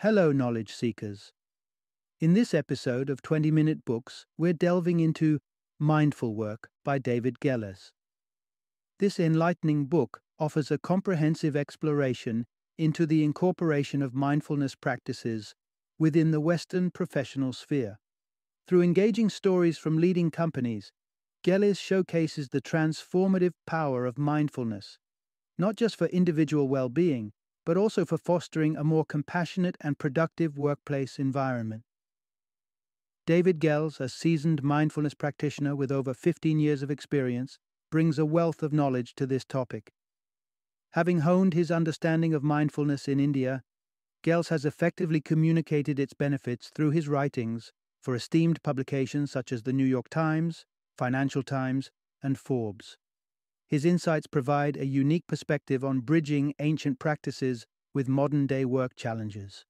Hello, knowledge seekers. In this episode of 20-Minute Books, we're delving into Mindful Work by David Gelles. This enlightening book offers a comprehensive exploration into the incorporation of mindfulness practices within the Western professional sphere. Through engaging stories from leading companies, Gelles showcases the transformative power of mindfulness, not just for individual well-being, but also for fostering a more compassionate and productive workplace environment. David Gelles, a seasoned mindfulness practitioner with over 15 years of experience, brings a wealth of knowledge to this topic. Having honed his understanding of mindfulness in India, Gelles has effectively communicated its benefits through his writings for esteemed publications such as the New York Times, Financial Times, and Forbes. His insights provide a unique perspective on bridging ancient practices with modern-day work challenges.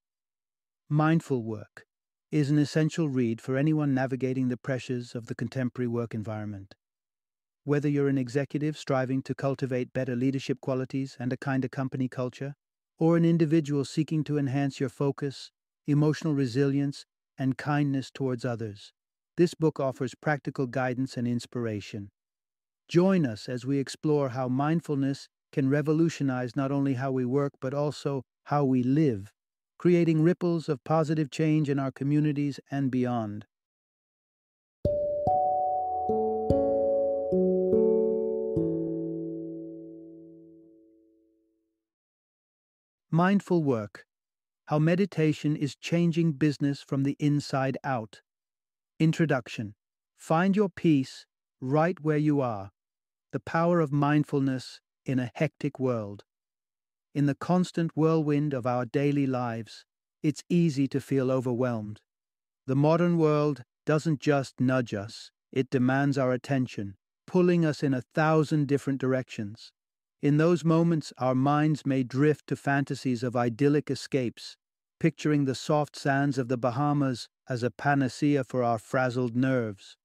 Mindful Work is an essential read for anyone navigating the pressures of the contemporary work environment. Whether you're an executive striving to cultivate better leadership qualities and a kinder company culture, or an individual seeking to enhance your focus, emotional resilience, and kindness towards others, this book offers practical guidance and inspiration. Join us as we explore how mindfulness can revolutionize not only how we work but also how we live, creating ripples of positive change in our communities and beyond. Mindful Work: How Meditation is Changing Business from the Inside Out. Introduction. Find your peace right where you are. The power of mindfulness in a hectic world. In the constant whirlwind of our daily lives, it's easy to feel overwhelmed. The modern world doesn't just nudge us, it demands our attention, pulling us in 1,000 different directions. In those moments, our minds may drift to fantasies of idyllic escapes, picturing the soft sands of the Bahamas as a panacea for our frazzled nerves.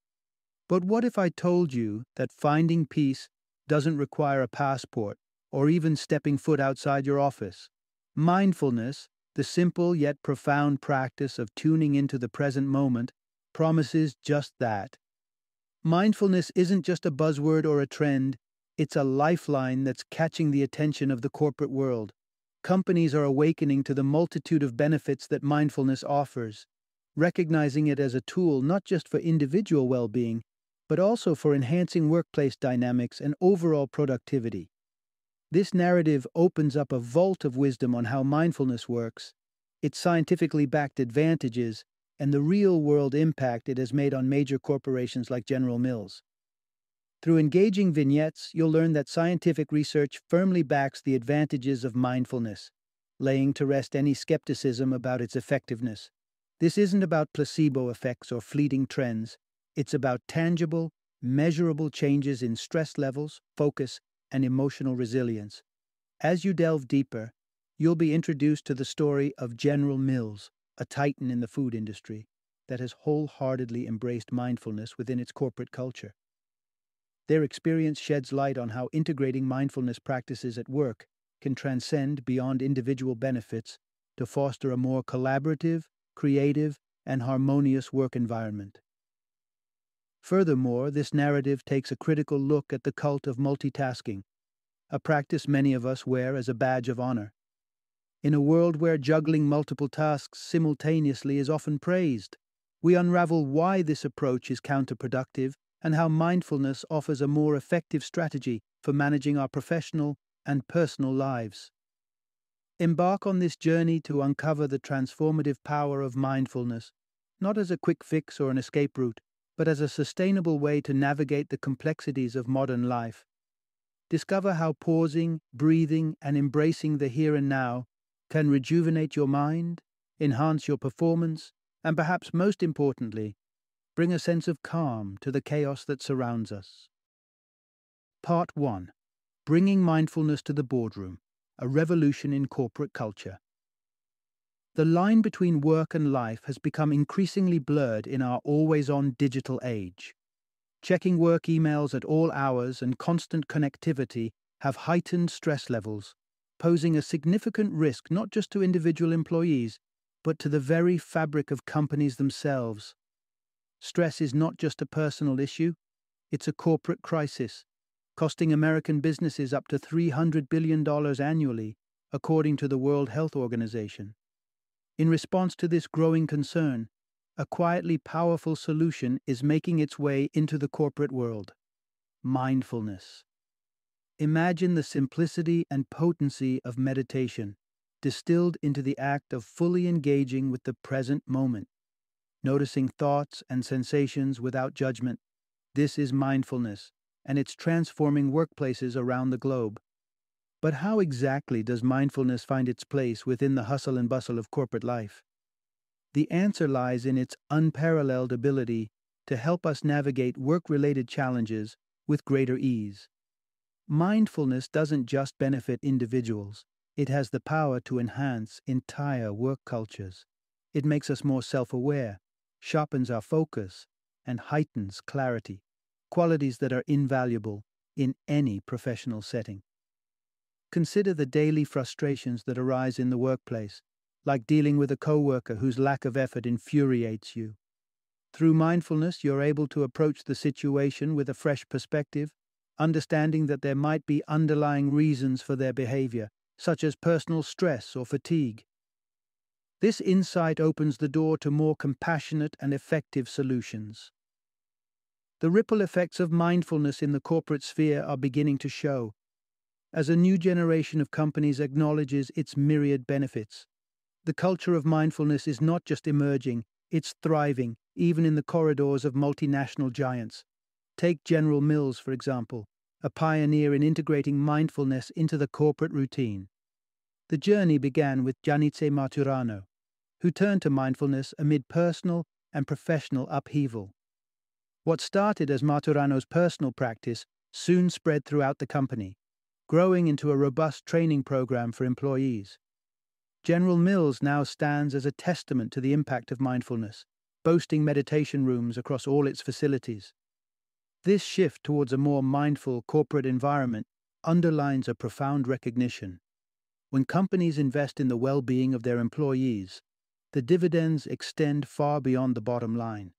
But what if I told you that finding peace doesn't require a passport or even stepping foot outside your office? Mindfulness, the simple yet profound practice of tuning into the present moment, promises just that. Mindfulness isn't just a buzzword or a trend, it's a lifeline that's catching the attention of the corporate world. Companies are awakening to the multitude of benefits that mindfulness offers, recognizing it as a tool not just for individual well-being, but also for enhancing workplace dynamics and overall productivity. This narrative opens up a vault of wisdom on how mindfulness works, its scientifically backed advantages, and the real-world impact it has made on major corporations like General Mills. Through engaging vignettes, you'll learn that scientific research firmly backs the advantages of mindfulness, laying to rest any skepticism about its effectiveness. This isn't about placebo effects or fleeting trends. It's about tangible, measurable changes in stress levels, focus, and emotional resilience. As you delve deeper, you'll be introduced to the story of General Mills, a titan in the food industry that has wholeheartedly embraced mindfulness within its corporate culture. Their experience sheds light on how integrating mindfulness practices at work can transcend beyond individual benefits to foster a more collaborative, creative, and harmonious work environment. Furthermore, this narrative takes a critical look at the cult of multitasking, a practice many of us wear as a badge of honor. In a world where juggling multiple tasks simultaneously is often praised, we unravel why this approach is counterproductive and how mindfulness offers a more effective strategy for managing our professional and personal lives. Embark on this journey to uncover the transformative power of mindfulness, not as a quick fix or an escape route, but as a sustainable way to navigate the complexities of modern life. Discover how pausing, breathing, and embracing the here and now can rejuvenate your mind, enhance your performance, and perhaps most importantly, bring a sense of calm to the chaos that surrounds us. Part 1. Bringing Mindfulness to the Boardroom, a Revolution in Corporate Culture. The line between work and life has become increasingly blurred in our always-on digital age. Checking work emails at all hours and constant connectivity have heightened stress levels, posing a significant risk not just to individual employees, but to the very fabric of companies themselves. Stress is not just a personal issue, it's a corporate crisis, costing American businesses up to $300 billion annually, according to the World Health Organization. In response to this growing concern, a quietly powerful solution is making its way into the corporate world: mindfulness. Imagine the simplicity and potency of meditation, distilled into the act of fully engaging with the present moment, noticing thoughts and sensations without judgment. This is mindfulness, and it's transforming workplaces around the globe. But how exactly does mindfulness find its place within the hustle and bustle of corporate life? The answer lies in its unparalleled ability to help us navigate work-related challenges with greater ease. Mindfulness doesn't just benefit individuals, it has the power to enhance entire work cultures. It makes us more self-aware, sharpens our focus, and heightens clarity, qualities that are invaluable in any professional setting. Consider the daily frustrations that arise in the workplace, like dealing with a coworker whose lack of effort infuriates you. Through mindfulness, you're able to approach the situation with a fresh perspective, understanding that there might be underlying reasons for their behavior, such as personal stress or fatigue. This insight opens the door to more compassionate and effective solutions. The ripple effects of mindfulness in the corporate sphere are beginning to show, as a new generation of companies acknowledges its myriad benefits. The culture of mindfulness is not just emerging, it's thriving, even in the corridors of multinational giants. Take General Mills, for example, a pioneer in integrating mindfulness into the corporate routine. The journey began with Giannice Maturano, who turned to mindfulness amid personal and professional upheaval. What started as Maturano's personal practice soon spread throughout the company, growing into a robust training program for employees. General Mills now stands as a testament to the impact of mindfulness, boasting meditation rooms across all its facilities. This shift towards a more mindful corporate environment underlines a profound recognition. When companies invest in the well-being of their employees, the dividends extend far beyond the bottom line.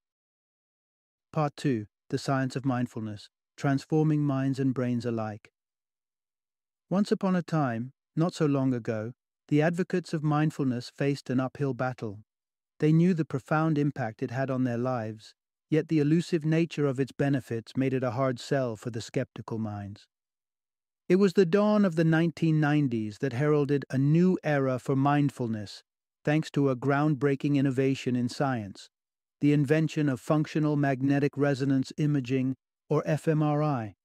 Part 2. The Science of Mindfulness, Transforming Minds and Brains Alike. Once upon a time, not so long ago, the advocates of mindfulness faced an uphill battle. They knew the profound impact it had on their lives, yet the elusive nature of its benefits made it a hard sell for the skeptical minds. It was the dawn of the 1990s that heralded a new era for mindfulness, thanks to a groundbreaking innovation in science, the invention of functional magnetic resonance imaging, or fMRI.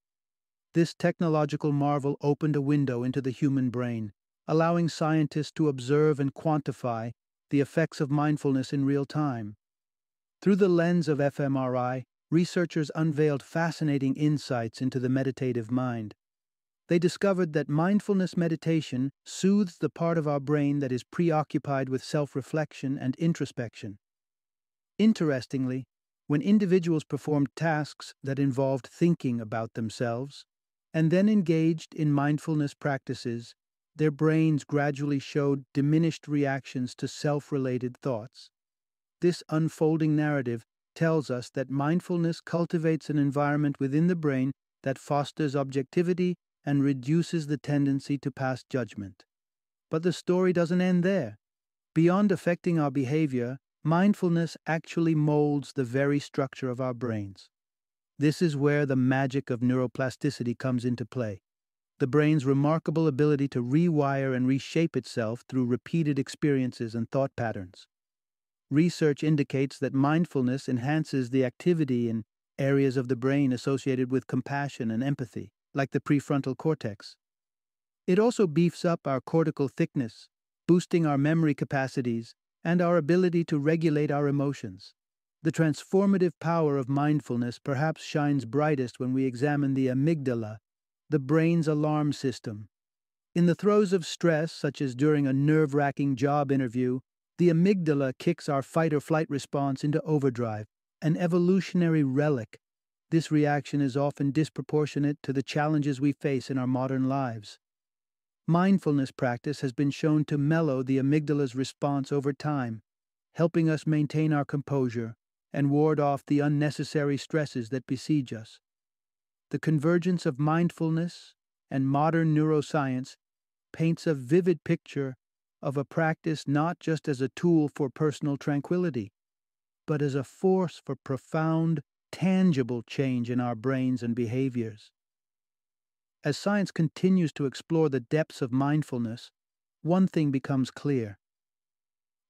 This technological marvel opened a window into the human brain, allowing scientists to observe and quantify the effects of mindfulness in real time. Through the lens of fMRI, researchers unveiled fascinating insights into the meditative mind. They discovered that mindfulness meditation soothes the part of our brain that is preoccupied with self-reflection and introspection. Interestingly, when individuals performed tasks that involved thinking about themselves, and then engaged in mindfulness practices, their brains gradually showed diminished reactions to self-related thoughts. This unfolding narrative tells us that mindfulness cultivates an environment within the brain that fosters objectivity and reduces the tendency to pass judgment. But the story doesn't end there. Beyond affecting our behavior, mindfulness actually molds the very structure of our brains. This is where the magic of neuroplasticity comes into play. The brain's remarkable ability to rewire and reshape itself through repeated experiences and thought patterns. Research indicates that mindfulness enhances the activity in areas of the brain associated with compassion and empathy, like the prefrontal cortex. It also beefs up our cortical thickness, boosting our memory capacities and our ability to regulate our emotions. The transformative power of mindfulness perhaps shines brightest when we examine the amygdala, the brain's alarm system. In the throes of stress, such as during a nerve-wracking job interview, the amygdala kicks our fight-or-flight response into overdrive, an evolutionary relic. This reaction is often disproportionate to the challenges we face in our modern lives. Mindfulness practice has been shown to mellow the amygdala's response over time, helping us maintain our composure and ward off the unnecessary stresses that besiege us. The convergence of mindfulness and modern neuroscience paints a vivid picture of a practice not just as a tool for personal tranquility, but as a force for profound, tangible change in our brains and behaviors. As science continues to explore the depths of mindfulness, one thing becomes clear.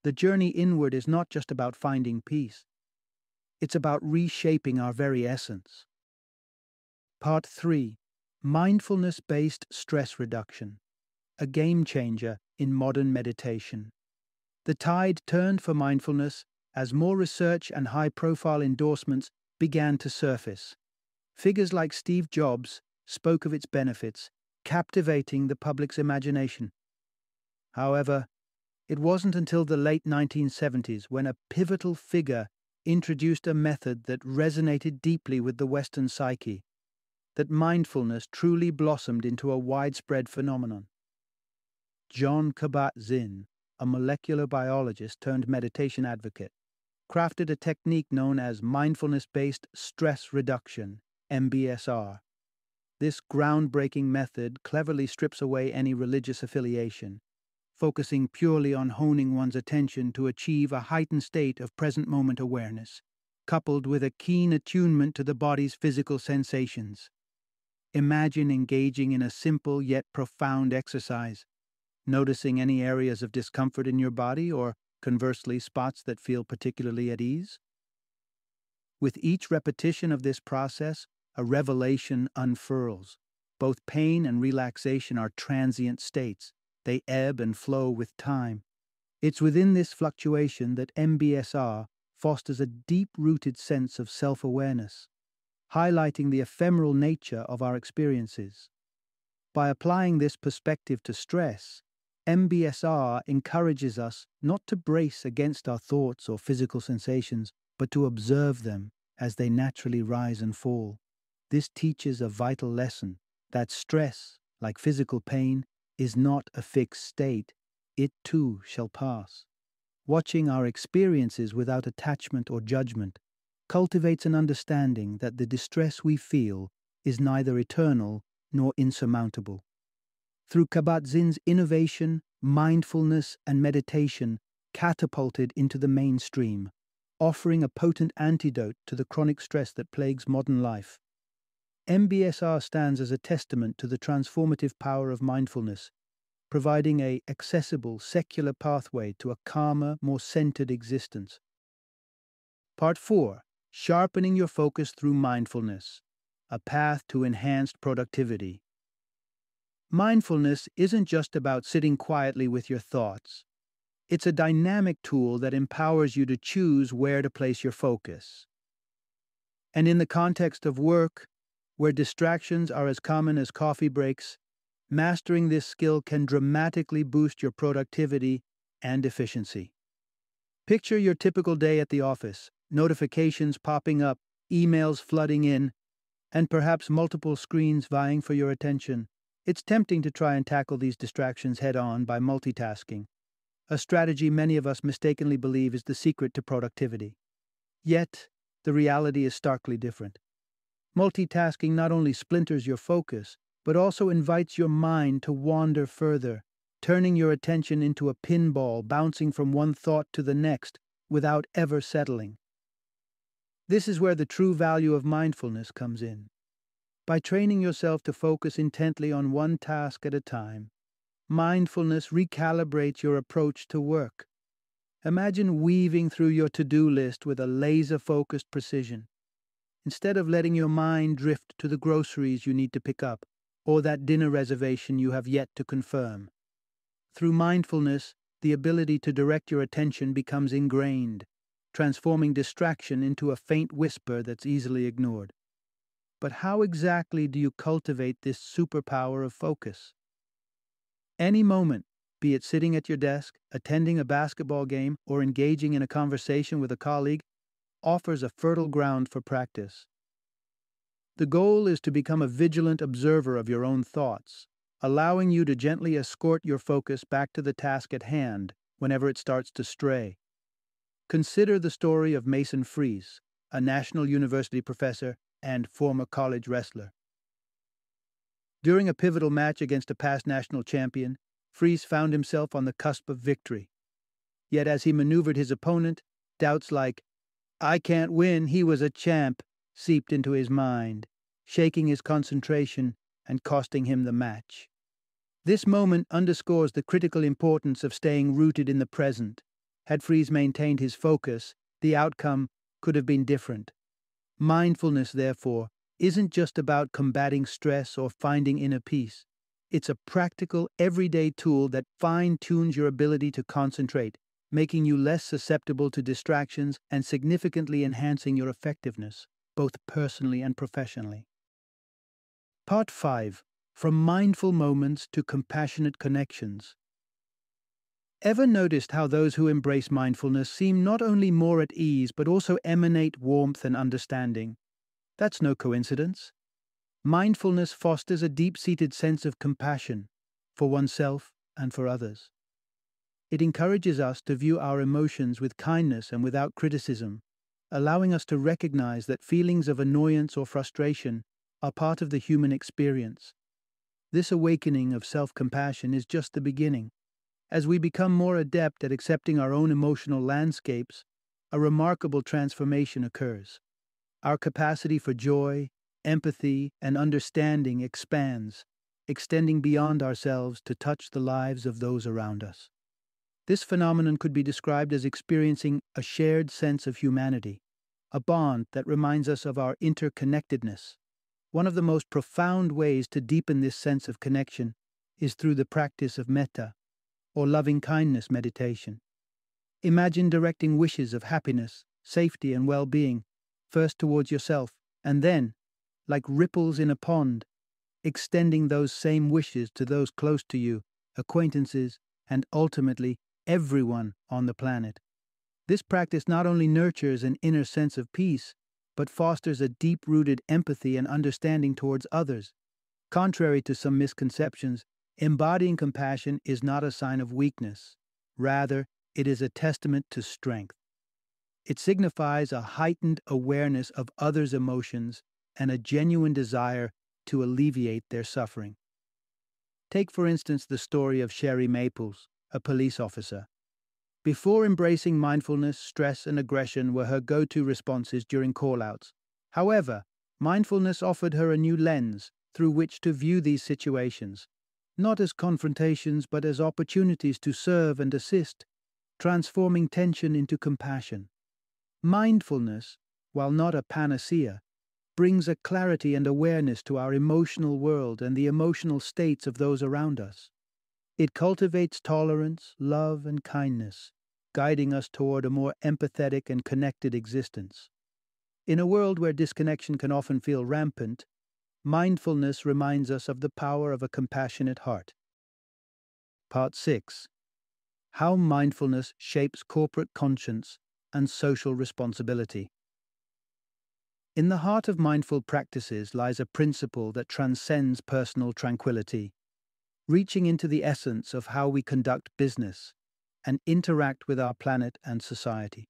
The journey inward is not just about finding peace, it's about reshaping our very essence. Part 3. Mindfulness-based stress reduction, a game changer in modern meditation. The tide turned for mindfulness as more research and high-profile endorsements began to surface. Figures like Steve Jobs spoke of its benefits, captivating the public's imagination. However, it wasn't until the late 1970s when a pivotal figure introduced a method that resonated deeply with the Western psyche that mindfulness truly blossomed into a widespread phenomenon. Jon Kabat-Zinn, a molecular biologist turned meditation advocate, crafted a technique known as mindfulness-based stress reduction, MBSR. This groundbreaking method cleverly strips away any religious affiliation, focusing purely on honing one's attention to achieve a heightened state of present-moment awareness, coupled with a keen attunement to the body's physical sensations. Imagine engaging in a simple yet profound exercise, noticing any areas of discomfort in your body or, conversely, spots that feel particularly at ease. With each repetition of this process, a revelation unfurls. Both pain and relaxation are transient states. They ebb and flow with time. It's within this fluctuation that MBSR fosters a deep-rooted sense of self-awareness, highlighting the ephemeral nature of our experiences. By applying this perspective to stress, MBSR encourages us not to brace against our thoughts or physical sensations, but to observe them as they naturally rise and fall. This teaches a vital lesson that stress, like physical pain, is not a fixed state. It too shall pass. Watching our experiences without attachment or judgment cultivates an understanding that the distress we feel is neither eternal nor insurmountable. Through Kabat-Zinn's innovation, mindfulness, and meditation catapulted into the mainstream, offering a potent antidote to the chronic stress that plagues modern life. MBSR stands as a testament to the transformative power of mindfulness, providing an accessible, secular pathway to a calmer, more centered existence. Part 4. Sharpening your focus through mindfulness, a path to enhanced productivity. Mindfulness isn't just about sitting quietly with your thoughts. It's a dynamic tool that empowers you to choose where to place your focus. And in the context of work, where distractions are as common as coffee breaks, mastering this skill can dramatically boost your productivity and efficiency. Picture your typical day at the office, notifications popping up, emails flooding in, and perhaps multiple screens vying for your attention. It's tempting to try and tackle these distractions head-on by multitasking, a strategy many of us mistakenly believe is the secret to productivity. Yet, the reality is starkly different. Multitasking not only splinters your focus, but also invites your mind to wander further, turning your attention into a pinball bouncing from one thought to the next without ever settling. This is where the true value of mindfulness comes in. By training yourself to focus intently on one task at a time, mindfulness recalibrates your approach to work. Imagine weaving through your to-do list with a laser-focused precision. Instead of letting your mind drift to the groceries you need to pick up, or that dinner reservation you have yet to confirm. Through mindfulness, the ability to direct your attention becomes ingrained, transforming distraction into a faint whisper that's easily ignored. But how exactly do you cultivate this superpower of focus? Any moment, be it sitting at your desk, attending a basketball game, or engaging in a conversation with a colleague, offers a fertile ground for practice. The goal is to become a vigilant observer of your own thoughts, allowing you to gently escort your focus back to the task at hand whenever it starts to stray. Consider the story of Mason Fries, a National University professor and former college wrestler. During a pivotal match against a past national champion, Fries found himself on the cusp of victory. Yet as he maneuvered his opponent, doubts like, "I can't win, he was a champ," seeped into his mind, shaking his concentration and costing him the match. This moment underscores the critical importance of staying rooted in the present. Had Fries maintained his focus, the outcome could have been different. Mindfulness, therefore, isn't just about combating stress or finding inner peace. It's a practical, everyday tool that fine-tunes your ability to concentrate, making you less susceptible to distractions and significantly enhancing your effectiveness, both personally and professionally. Part 5. From Mindful Moments to Compassionate Connections. Ever noticed how those who embrace mindfulness seem not only more at ease but also emanate warmth and understanding? That's no coincidence. Mindfulness fosters a deep-seated sense of compassion for oneself and for others. It encourages us to view our emotions with kindness and without criticism, allowing us to recognize that feelings of annoyance or frustration are part of the human experience. This awakening of self-compassion is just the beginning. As we become more adept at accepting our own emotional landscapes, a remarkable transformation occurs. Our capacity for joy, empathy, and understanding expands, extending beyond ourselves to touch the lives of those around us. This phenomenon could be described as experiencing a shared sense of humanity, a bond that reminds us of our interconnectedness. One of the most profound ways to deepen this sense of connection is through the practice of metta, or loving-kindness meditation. Imagine directing wishes of happiness, safety, and well-being, first towards yourself, and then, like ripples in a pond, extending those same wishes to those close to you, acquaintances, and ultimately everyone on the planet. This practice not only nurtures an inner sense of peace, but fosters a deep-rooted empathy and understanding towards others. Contrary to some misconceptions, embodying compassion is not a sign of weakness. Rather, it is a testament to strength. It signifies a heightened awareness of others' emotions and a genuine desire to alleviate their suffering. Take, for instance, the story of Sherry Maples, a police officer. Before embracing mindfulness, stress and aggression were her go-to responses during call-outs. However, mindfulness offered her a new lens through which to view these situations, not as confrontations but as opportunities to serve and assist, transforming tension into compassion. Mindfulness, while not a panacea, brings a clarity and awareness to our emotional world and the emotional states of those around us. It cultivates tolerance, love, and kindness, guiding us toward a more empathetic and connected existence. In a world where disconnection can often feel rampant, mindfulness reminds us of the power of a compassionate heart. Part 6. How mindfulness shapes corporate conscience and social responsibility. In the heart of mindful practices lies a principle that transcends personal tranquility, reaching into the essence of how we conduct business and interact with our planet and society.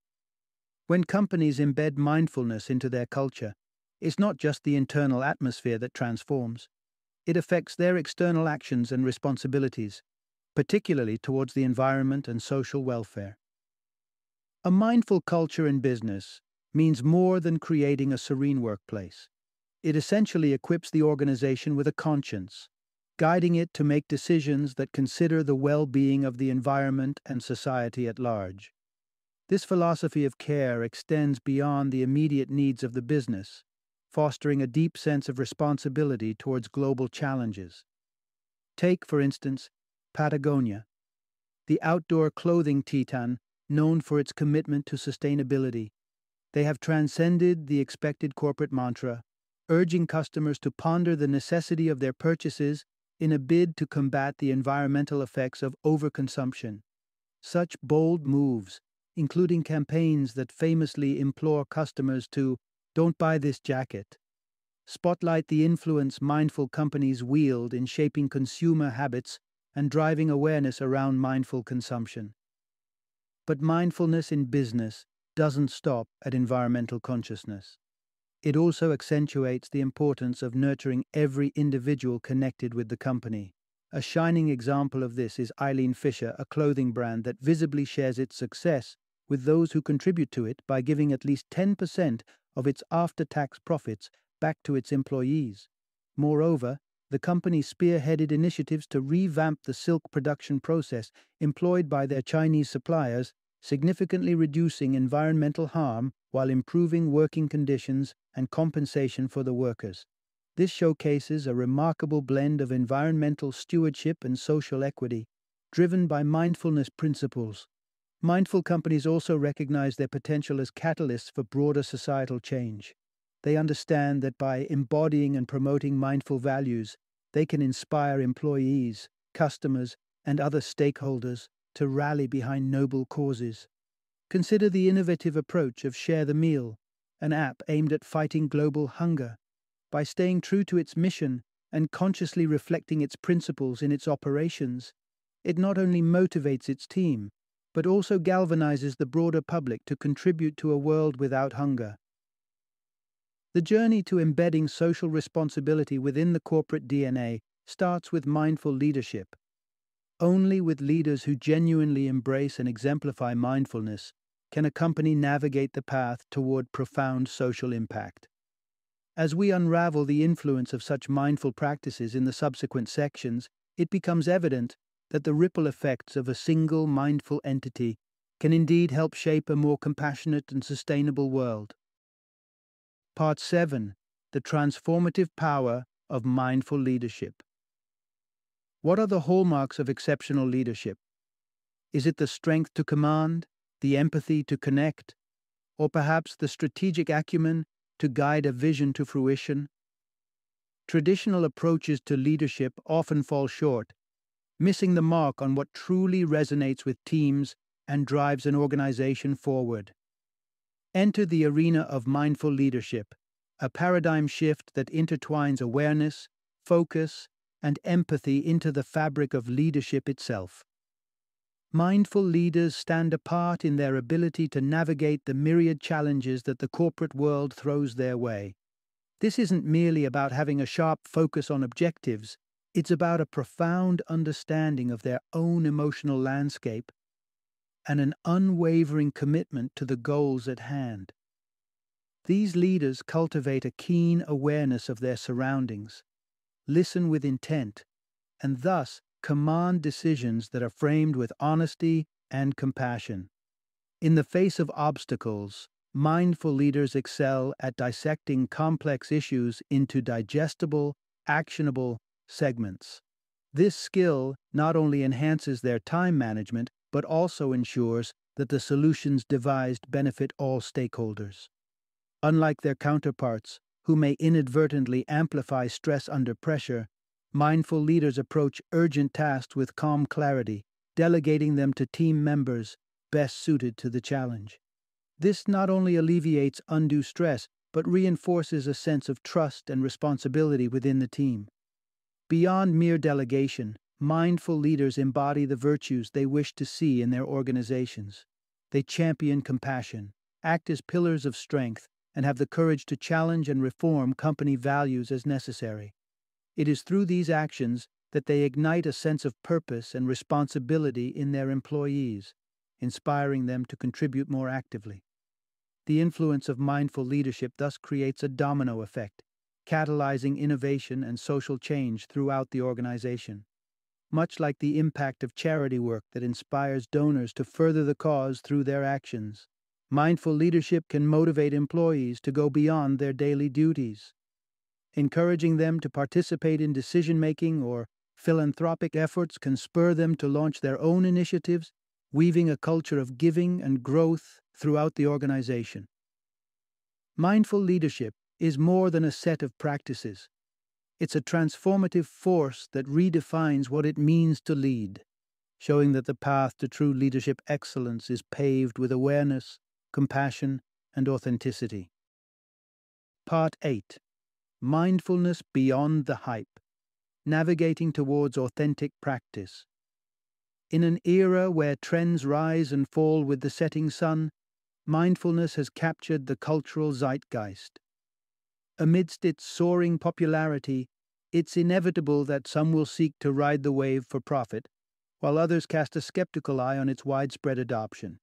When companies embed mindfulness into their culture, it's not just the internal atmosphere that transforms. It affects their external actions and responsibilities, particularly towards the environment and social welfare. A mindful culture in business means more than creating a serene workplace. It essentially equips the organization with a conscience, guiding it to make decisions that consider the well-being of the environment and society at large. This philosophy of care extends beyond the immediate needs of the business, fostering a deep sense of responsibility towards global challenges. Take, for instance, Patagonia, the outdoor clothing titan known for its commitment to sustainability. They have transcended the expected corporate mantra, urging customers to ponder the necessity of their purchases in a bid to combat the environmental effects of overconsumption. Such bold moves, including campaigns that famously implore customers to "don't buy this jacket," spotlight the influence mindful companies wield in shaping consumer habits and driving awareness around mindful consumption. But mindfulness in business doesn't stop at environmental consciousness. It also accentuates the importance of nurturing every individual connected with the company. A shining example of this is Eileen Fisher, a clothing brand that visibly shares its success with those who contribute to it by giving at least 10% of its after-tax profits back to its employees. Moreover, the company spearheaded initiatives to revamp the silk production process employed by their Chinese suppliers, significantly reducing environmental harm while improving working conditions and compensation for the workers. This showcases a remarkable blend of environmental stewardship and social equity, driven by mindfulness principles. Mindful companies also recognize their potential as catalysts for broader societal change. They understand that by embodying and promoting mindful values, they can inspire employees, customers, and other stakeholders to rally behind noble causes. Consider the innovative approach of Share the Meal, an app aimed at fighting global hunger. By staying true to its mission and consciously reflecting its principles in its operations, it not only motivates its team, but also galvanizes the broader public to contribute to a world without hunger. The journey to embedding social responsibility within the corporate DNA starts with mindful leadership. Only with leaders who genuinely embrace and exemplify mindfulness can a company navigate the path toward profound social impact. As we unravel the influence of such mindful practices in the subsequent sections, it becomes evident that the ripple effects of a single mindful entity can indeed help shape a more compassionate and sustainable world. Part 7. The transformative power of mindful leadership. What are the hallmarks of exceptional leadership? Is it the strength to command, the empathy to connect, or perhaps the strategic acumen to guide a vision to fruition? Traditional approaches to leadership often fall short, missing the mark on what truly resonates with teams and drives an organization forward. Enter the arena of mindful leadership, a paradigm shift that intertwines awareness, focus, and empathy into the fabric of leadership itself. Mindful leaders stand apart in their ability to navigate the myriad challenges that the corporate world throws their way. This isn't merely about having a sharp focus on objectives, it's about a profound understanding of their own emotional landscape and an unwavering commitment to the goals at hand. These leaders cultivate a keen awareness of their surroundings, listen with intent, and thus command decisions that are framed with honesty and compassion. In the face of obstacles, mindful leaders excel at dissecting complex issues into digestible, actionable segments. This skill not only enhances their time management, but also ensures that the solutions devised benefit all stakeholders. Unlike their counterparts, who may inadvertently amplify stress under pressure, mindful leaders approach urgent tasks with calm clarity, delegating them to team members best suited to the challenge. This not only alleviates undue stress, but reinforces a sense of trust and responsibility within the team. Beyond mere delegation, mindful leaders embody the virtues they wish to see in their organizations. They champion compassion, act as pillars of strength, and have the courage to challenge and reform company values as necessary. It is through these actions that they ignite a sense of purpose and responsibility in their employees, inspiring them to contribute more actively. The influence of mindful leadership thus creates a domino effect, catalyzing innovation and social change throughout the organization. Much like the impact of charity work that inspires donors to further the cause through their actions, mindful leadership can motivate employees to go beyond their daily duties. Encouraging them to participate in decision-making or philanthropic efforts can spur them to launch their own initiatives, weaving a culture of giving and growth throughout the organization. Mindful leadership is more than a set of practices. It's a transformative force that redefines what it means to lead, showing that the path to true leadership excellence is paved with awareness, compassion, and authenticity. Part 8. Mindfulness beyond the hype. Navigating towards authentic practice. In an era where trends rise and fall with the setting sun, mindfulness has captured the cultural zeitgeist. Amidst its soaring popularity, it's inevitable that some will seek to ride the wave for profit, while others cast a skeptical eye on its widespread adoption.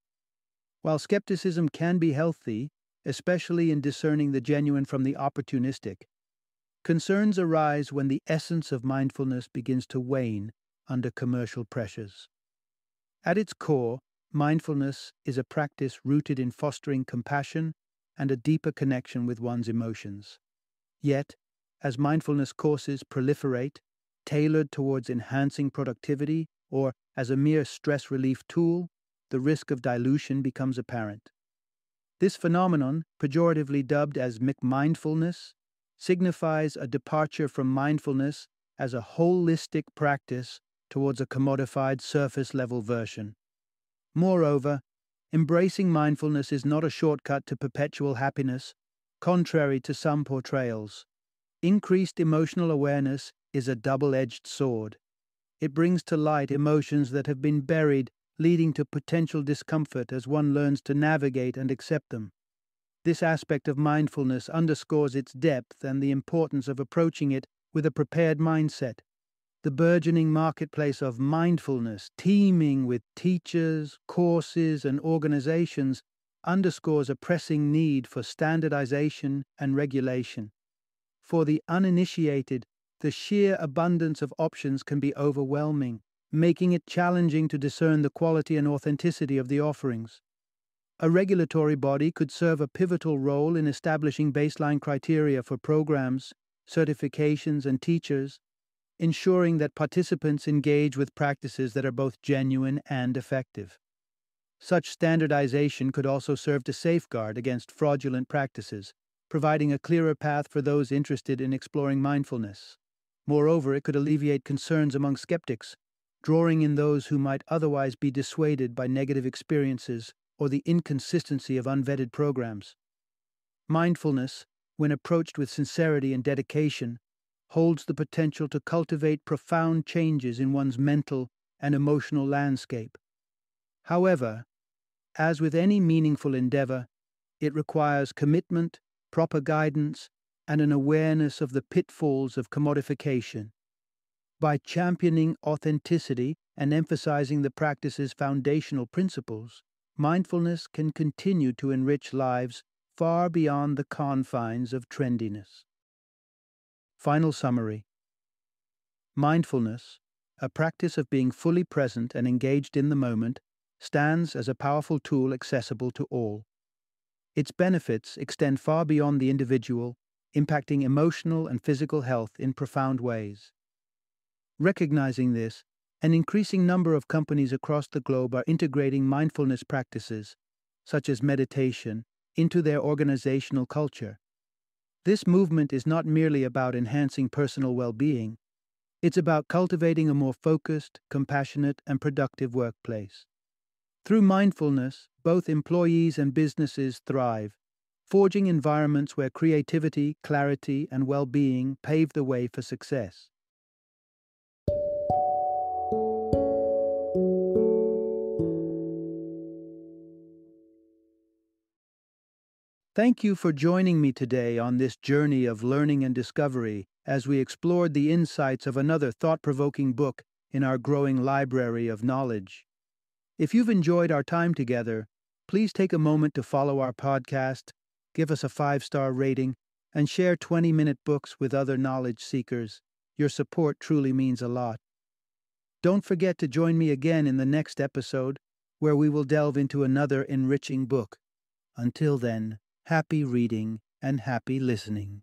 While skepticism can be healthy, especially in discerning the genuine from the opportunistic, concerns arise when the essence of mindfulness begins to wane under commercial pressures. At its core, mindfulness is a practice rooted in fostering compassion and a deeper connection with one's emotions. Yet, as mindfulness courses proliferate, tailored towards enhancing productivity or as a mere stress relief tool, the risk of dilution becomes apparent. This phenomenon, pejoratively dubbed as McMindfulness, signifies a departure from mindfulness as a holistic practice towards a commodified surface-level version. Moreover, embracing mindfulness is not a shortcut to perpetual happiness, contrary to some portrayals. Increased emotional awareness is a double-edged sword. It brings to light emotions that have been buried, leading to potential discomfort as one learns to navigate and accept them. This aspect of mindfulness underscores its depth and the importance of approaching it with a prepared mindset. The burgeoning marketplace of mindfulness, teeming with teachers, courses, and organizations, underscores a pressing need for standardization and regulation. For the uninitiated, the sheer abundance of options can be overwhelming, making it challenging to discern the quality and authenticity of the offerings. A regulatory body could serve a pivotal role in establishing baseline criteria for programs, certifications, and teachers, ensuring that participants engage with practices that are both genuine and effective. Such standardization could also serve to safeguard against fraudulent practices, providing a clearer path for those interested in exploring mindfulness. Moreover, it could alleviate concerns among skeptics, drawing in those who might otherwise be dissuaded by negative experiences or the inconsistency of unvetted programs. Mindfulness, when approached with sincerity and dedication, holds the potential to cultivate profound changes in one's mental and emotional landscape. However, as with any meaningful endeavor, it requires commitment, proper guidance, and an awareness of the pitfalls of commodification. By championing authenticity and emphasizing the practice's foundational principles, mindfulness can continue to enrich lives far beyond the confines of trendiness. Final summary. Mindfulness, a practice of being fully present and engaged in the moment, stands as a powerful tool accessible to all. Its benefits extend far beyond the individual, impacting emotional and physical health in profound ways. Recognizing this, an increasing number of companies across the globe are integrating mindfulness practices, such as meditation, into their organizational culture. This movement is not merely about enhancing personal well-being, it's about cultivating a more focused, compassionate, and productive workplace. Through mindfulness, both employees and businesses thrive, forging environments where creativity, clarity, and well-being pave the way for success. Thank you for joining me today on this journey of learning and discovery as we explored the insights of another thought-provoking book in our growing library of knowledge. If you've enjoyed our time together, please take a moment to follow our podcast, give us a 5-star rating, and share 20-minute books with other knowledge seekers. Your support truly means a lot. Don't forget to join me again in the next episode, where we will delve into another enriching book. Until then, happy reading and happy listening.